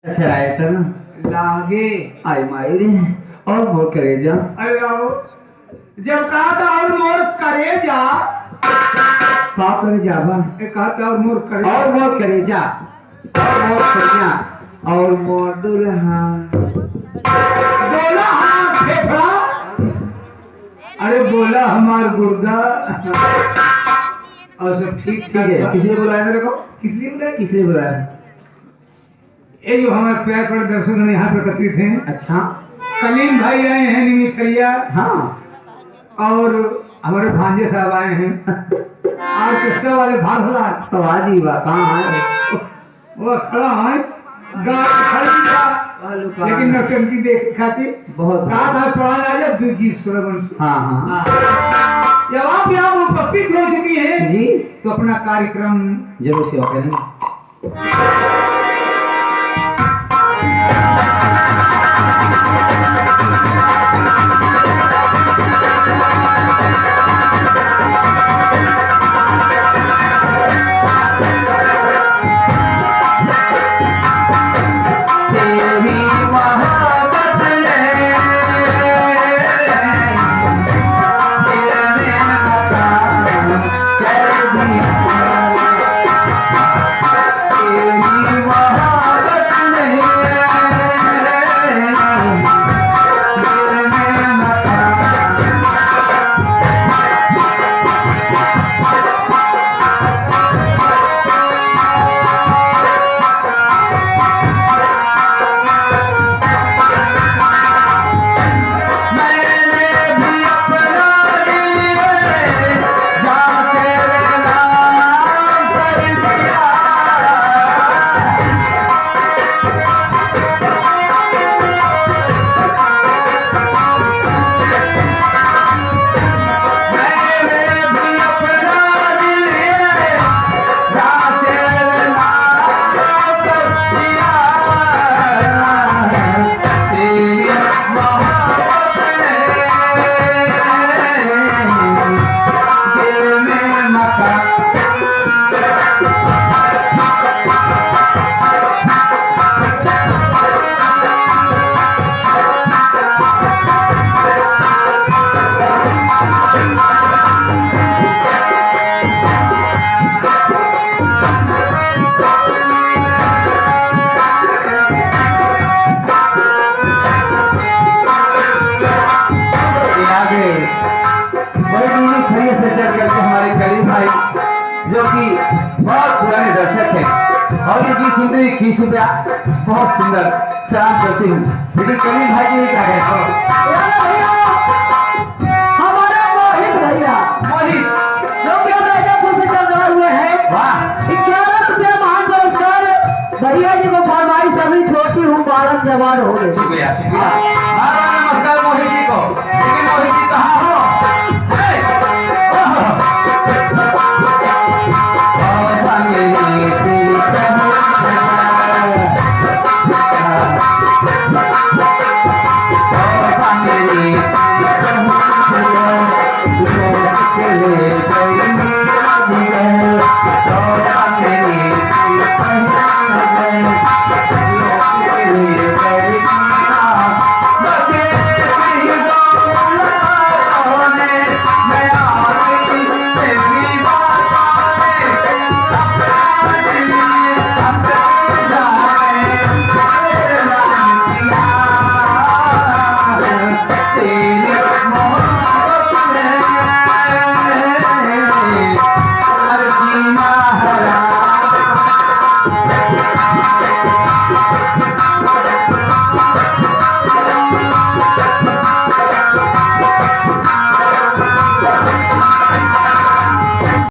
शरायत ना लागे आई मायरे और मोर करेजा। अरे राव जब कहा था और मोर करे जा का करे जाबा कहा था और मोर करे और मोर करेजा और मोर कन्या और मोर दुल्हा बोला हाँ फेफड़ा अरे बोला हमार गुर्दा और सब ठीक ठीक है। किसने बुलाया मेरे को? किसलिए बुलाया किसने बुलाया? ये जो हमारे प्यार पर दर्शक यहाँ पर एकत्रित हैं। अच्छा कलीम भाई आए हैं निमित करिया हाँ और हमारे भांजे साहब आए हैं ऑर्केस्ट्रा वाले भारतलाल तो आज ही बा कहाँ है वो खड़ा है गा खड़ी था लेकिन नौटंकी देख खाती बहुत कहा था प्राण आ जा दो गीत श्रवण हाँ हाँ जब आप यहाँ उपस्थित हो चुकी हैं जी तो अपना कार्यक्रम जरूर सेवा करेंगे। जो कि बहुत पुराने दर्शक हैं और ये गीत सुनते हुए खींच रुपया बहुत सुंदर सलाम करती हूँ। लेकिन कलीम भाई जी क्या कहते हमारे मोहित भैया मोहित जो कि मिर्जापुर से चल रहे हुए हैं। वाह 11 रुपया महान पुरस्कार भैया जी को फरमाइश अभी छोटी हूँ 12 जवान हो गए। शुक्रिया शुक्रिया नमस्कार मोहित जी को। लेकिन मोहित जी कहाँ हो